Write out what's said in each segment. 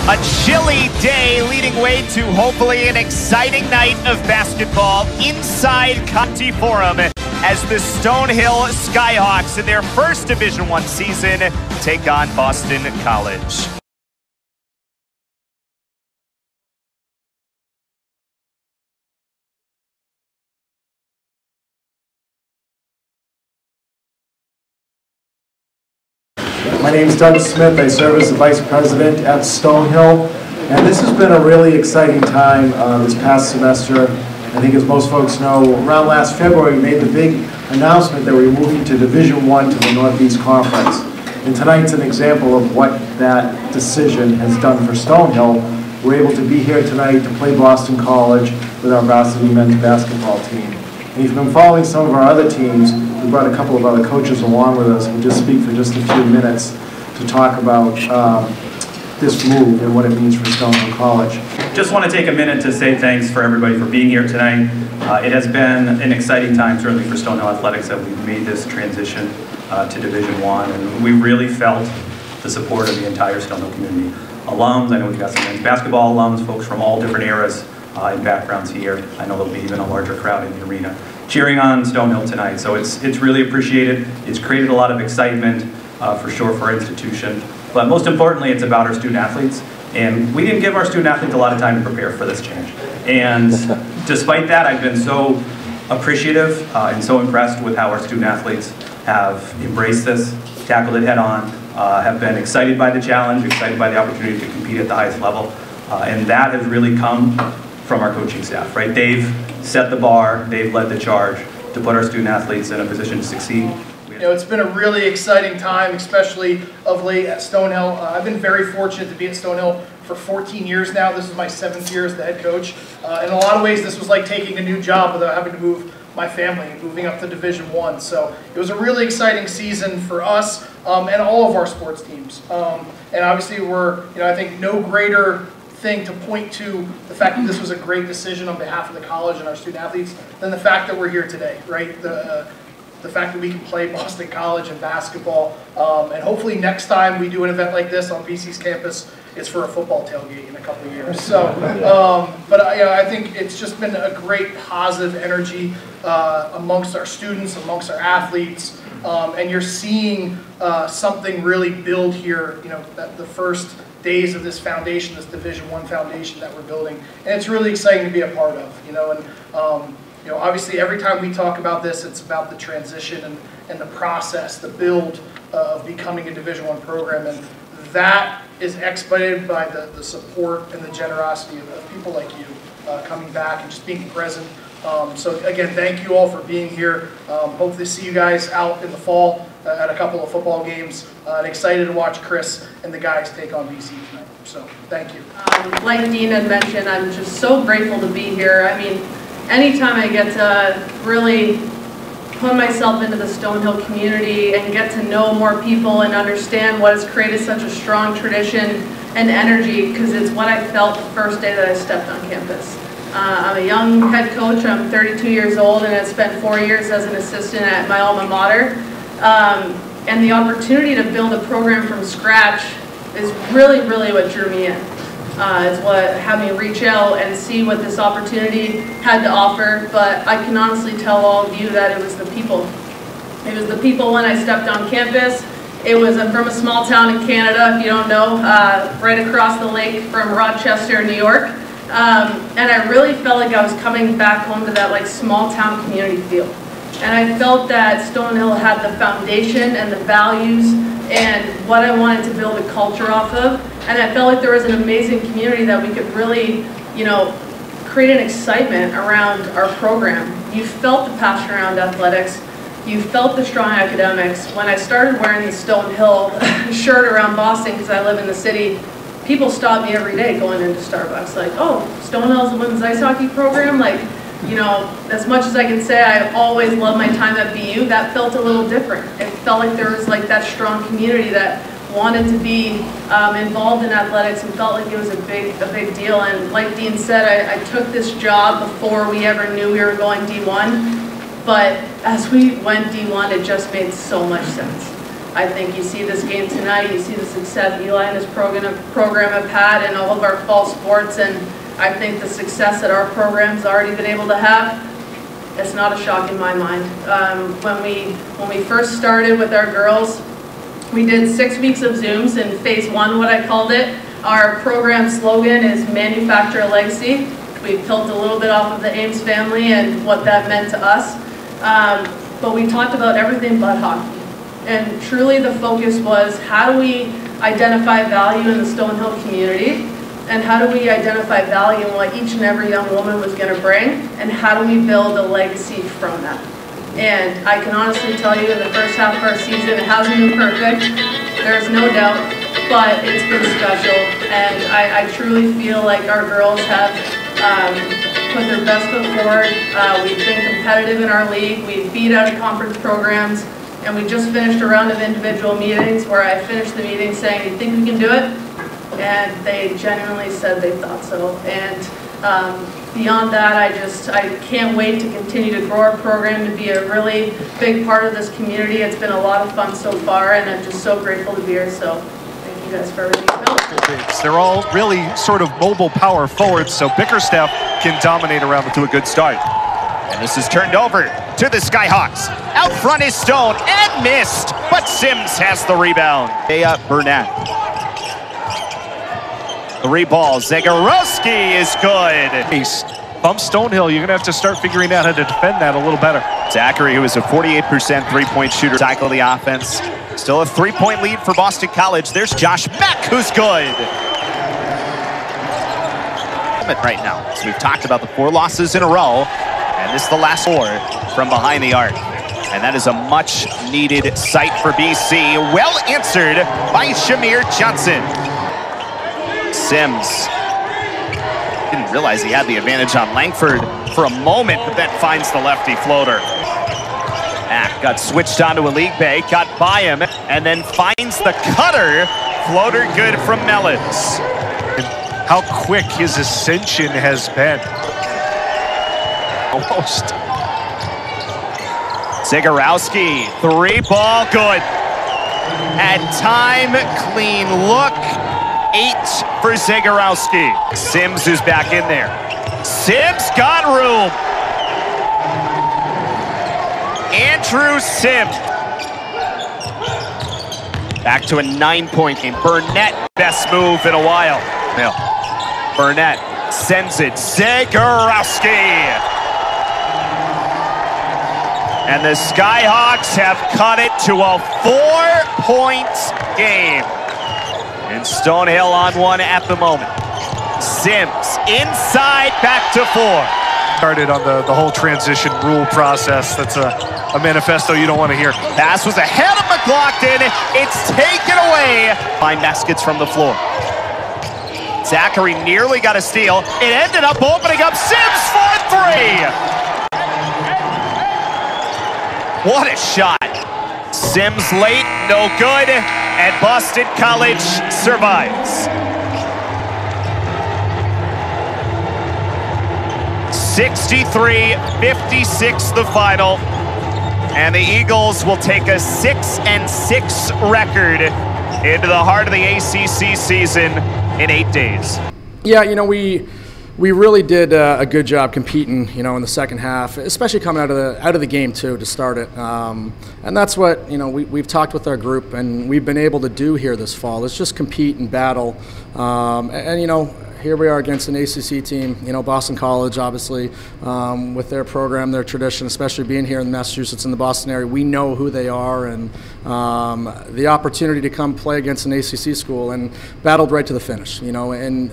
A chilly day leading way to hopefully an exciting night of basketball inside Conte Forum as the Stonehill Skyhawks in their first Division I season take on Boston College. My name is Doug Smith. I serve as the Vice President at Stonehill, and this has been a really exciting time this past semester. I think as most folks know, around last February we made the big announcement that we were moving to Division I to the Northeast Conference. And tonight's an example of what that decision has done for Stonehill. We're able to be here tonight to play Boston College with our varsity men's basketball team. And if you've been following some of our other teams, we brought a couple of other coaches along with us. We'll just speak for just a few minutes to talk about this move and what it means for Stonehill College. Just want to take a minute to say thanks for everybody for being here tonight. It has been an exciting time, certainly for Stonehill Athletics, that we've made this transition to Division I, and we really felt the support of the entire Stonehill community. Alums, I know we've got some men's basketball alums, folks from all different eras and backgrounds here. I know there'll be even a larger crowd in the arena cheering on Stonehill tonight. So it's really appreciated. It's created a lot of excitement for sure for our institution. But most importantly, it's about our student athletes. And we didn't give our student athletes a lot of time to prepare for this change. And despite that, I've been so appreciative and so impressed with how our student athletes have embraced this, tackled it head on, have been excited by the challenge, excited by the opportunity to compete at the highest level. And that has really come from our coaching staff, right? They've set the bar, they've led the charge to put our student athletes in a position to succeed. You know, it's been a really exciting time, especially of late at Stonehill. I've been very fortunate to be at Stonehill for 14 years now. This is my 7th year as the head coach. In a lot of ways, this was like taking a new job without having to move my family and moving up to Division I. So it was a really exciting season for us and all of our sports teams. And obviously, I think no greater thing to point to the fact that this was a great decision on behalf of the college and our student athletes than the fact that we're here today, right? The fact that we can play Boston College in basketball, and hopefully next time we do an event like this on BC's campus, it's for a football tailgate in a couple of years. So, I think it's just been a great positive energy amongst our students, amongst our athletes, and you're seeing something really build here. You know, the first days of this foundation, this Division I foundation that we're building, and it's really exciting to be a part of. And obviously every time we talk about this, it's about the transition and the process, the build of becoming a Division I program, and that is expedited by the support and the generosity of people like you coming back and just being present. So again, thank you all for being here. Hope to see you guys out in the fall at a couple of football games. And excited to watch Chris and the guys take on BC tonight. So thank you. Like Dean had mentioned, I'm just so grateful to be here. I mean, anytime I get to really put myself into the Stonehill community and get to know more people and understand what has created such a strong tradition and energy, because it's what I felt the first day that I stepped on campus. I'm a young head coach. I'm 32 years old, and I spent 4 years as an assistant at my alma mater. And the opportunity to build a program from scratch is really, really what drew me in. It's what had me reach out and see what this opportunity had to offer. But I can honestly tell all of you that it was the people. It was the people when I stepped on campus. It was from a small town in Canada, if you don't know, right across the lake from Rochester, New York. And I really felt like I was coming back home to that like small town community feel. And I felt that Stonehill had the foundation and the values and what I wanted to build a culture off of. And I felt like there was an amazing community that we could really, create an excitement around our program. You felt the passion around athletics. You felt the strong academics. When I started wearing the Stonehill shirt around Boston, because I live in the city, people stop me every day going into Starbucks, like, oh, Stonehill's a women's ice hockey program? Like, as much as I can say I always loved my time at BU, that felt a little different. It felt like there was like that strong community that wanted to be involved in athletics and felt like it was a big deal. And like Dean said, I took this job before we ever knew we were going D1, but as we went D1, it just made so much sense. I think you see this game tonight, you see the success Eli and his program have had in all of our fall sports, and I think the success that our program's already been able to have, it's not a shock in my mind. When we first started with our girls, we did 6 weeks of Zooms in phase 1, what I called it. Our program slogan is Manufacture a Legacy. We built a little bit off of the Ames family and what that meant to us. But we talked about everything but hockey. And truly the focus was, how do we identify value in the Stonehill community? And how do we identify value in what each and every young woman was going to bring? And how do we build a legacy from that? And I can honestly tell you, in the first half of our season, it hasn't been perfect. There's no doubt, but it's been special. And I truly feel like our girls have put their best foot forward. We've been competitive in our league. We've beat out of conference programs. And we just finished a round of individual meetings where I finished the meeting saying, "You think we can do it?" And they genuinely said they thought so. And beyond that, I can't wait to continue to grow our program, to be a really big part of this community. It's been a lot of fun so far, and I'm just so grateful to be here. So thank you guys for everything you've built. They're all really sort of mobile power forwards, so Bickerstaff can dominate around to a good start. And this is turned over to the Skyhawks. Out front is Stone, and missed, but Sims has the rebound. Burnett. 3 balls. Zagorowski is good. Bump Stonehill, you're going to have to start figuring out how to defend that a little better. Zachary, who is a 48% three-point shooter, cycle the offense. Still a 3-point lead for Boston College. There's Josh Beck, who's good. Right now, so we've talked about the 4 losses in a row, and this is the last 4 from behind the arc. And that is a much-needed sight for BC. Well answered by Shamir Johnson. Sims didn't realize he had the advantage on Langford for a moment, but then finds the lefty floater. Got switched onto a league bay, got by him, and then finds the cutter. Floater good from Mellons. How quick his ascension has been. Almost. Zagorowski, 3-ball, good. At time, clean look. 8 for Zagorowski. Sims is back in there. Sims got room. Andrew Sims. Back to a 9-point game. Burnett, best move in a while. Burnett sends it. Zagorowski. And the Skyhawks have cut it to a 4-point game. And Stonehill on 1 at the moment. Sims inside, back to 4. Started on the whole transition rule process. That's a manifesto you don't want to hear. Pass was ahead of McLaughlin. It's taken away. 5 baskets from the floor. Zachary nearly got a steal. It ended up opening up Sims for 3. What a shot. Sims late, no good, and Boston College survives. 63-56 the final, and the Eagles will take a 6-6 record into the heart of the ACC season in 8 days. Yeah, you know, we really did a good job competing, you know, in the second half, especially coming out of the game too to start it. And that's what, you know, we've talked with our group and we've been able to do here this fall. Is just compete and battle. And you know, here we are against an ACC team, you know, Boston College, obviously, with their program, their tradition, especially being here in Massachusetts in the Boston area. We know who they are, and the opportunity to come play against an ACC school and battled right to the finish, you know, and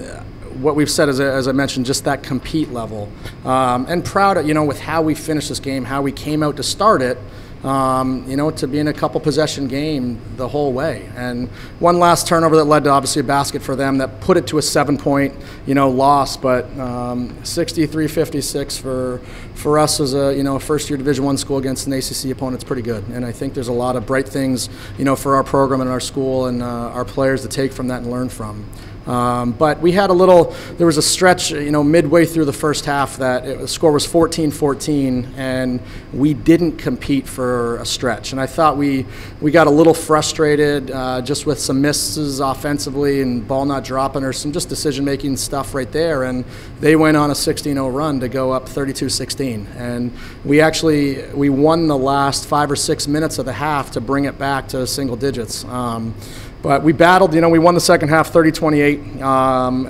what we've said, as I mentioned, just that compete level, and proud of, you know, with how we finished this game, how we came out to start it, you know, to be in a couple possession game the whole way. And one last turnover that led to obviously a basket for them that put it to a 7-point, you know, loss. But 63-56 for us as a, you know, a first-year Division I school against an ACC opponent is pretty good. And I think there's a lot of bright things, you know, for our program and our school and our players to take from that and learn from. But we had there was a stretch, midway through the first half that the score was 14-14, and we didn't compete for a stretch. And I thought we got a little frustrated just with some misses offensively and ball not dropping or some just decision-making stuff right there. And they went on a 16-0 run to go up 32-16. And we won the last 5 or 6 minutes of the half to bring it back to single digits. But we battled, we won the second half 30-28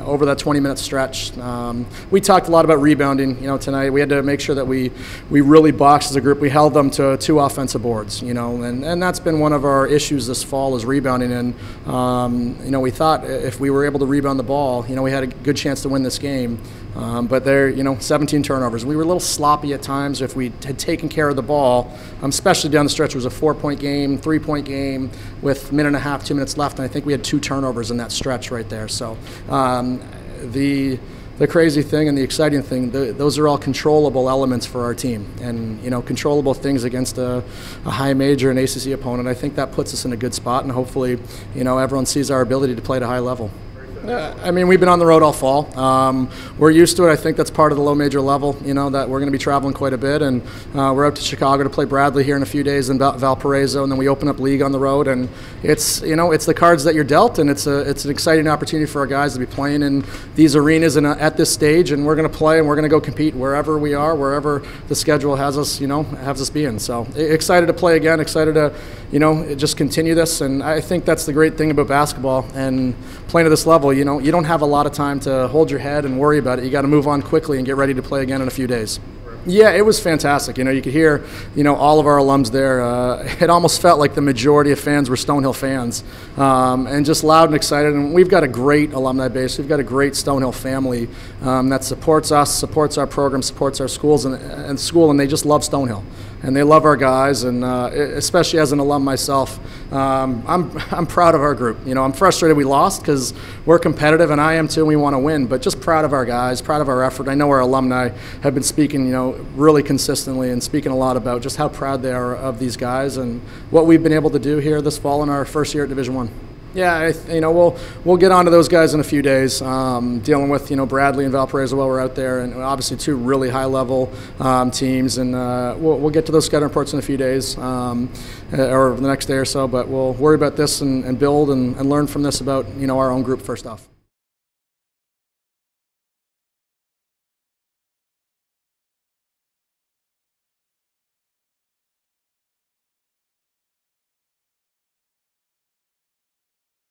over that 20-minute stretch. We talked a lot about rebounding, tonight. We had to make sure that we really boxed as a group. We held them to 2 offensive boards, and that's been one of our issues this fall is rebounding. And, we thought if we were able to rebound the ball, we had a good chance to win this game. But they're, 17 turnovers. We were a little sloppy at times. If we had taken care of the ball, especially down the stretch, it was a 4-point game, 3-point game with a minute and a half, 2 minutes left, and I think we had 2 turnovers in that stretch right there. So the crazy thing and the exciting thing, those are all controllable elements for our team, and controllable things against a high major and ACC opponent. I think that puts us in a good spot, and hopefully, everyone sees our ability to play at a high level. We've been on the road all fall. We're used to it. I think that's part of the low major level, that we're going to be traveling quite a bit. And we're out to Chicago to play Bradley here in a few days in Valparaiso, and then we open up league on the road. And it's, it's the cards that you're dealt, and it's an exciting opportunity for our guys to be playing in these arenas and at this stage. And we're going to play, and we're going to go compete wherever we are, wherever the schedule has us, has us being. So excited to play again, excited to, just continue this. And I think that's the great thing about basketball and playing at this level. You don't have a lot of time to hold your head and worry about it. You got to move on quickly and get ready to play again in a few days. Yeah, it was fantastic. You could hear, all of our alums there. It almost felt like the majority of fans were Stonehill fans, and just loud and excited. And we've got a great alumni base. We've got a great Stonehill family that supports us, supports our program, supports our schools and school, and they just love Stonehill. And they love our guys, and especially as an alum myself, I'm proud of our group. I'm frustrated we lost because we're competitive, and I am too, and we want to win, but just proud of our guys, proud of our effort. I know our alumni have been speaking, really consistently and speaking a lot about just how proud they are of these guys and what we've been able to do here this fall in our first year at Division I. Yeah, we'll get on to those guys in a few days, dealing with, Bradley and Valparaiso while we're out there, and obviously 2 really high-level teams, and we'll get to those scouting reports in a few days, or the next day or so, but we'll worry about this and build and learn from this about, our own group first off.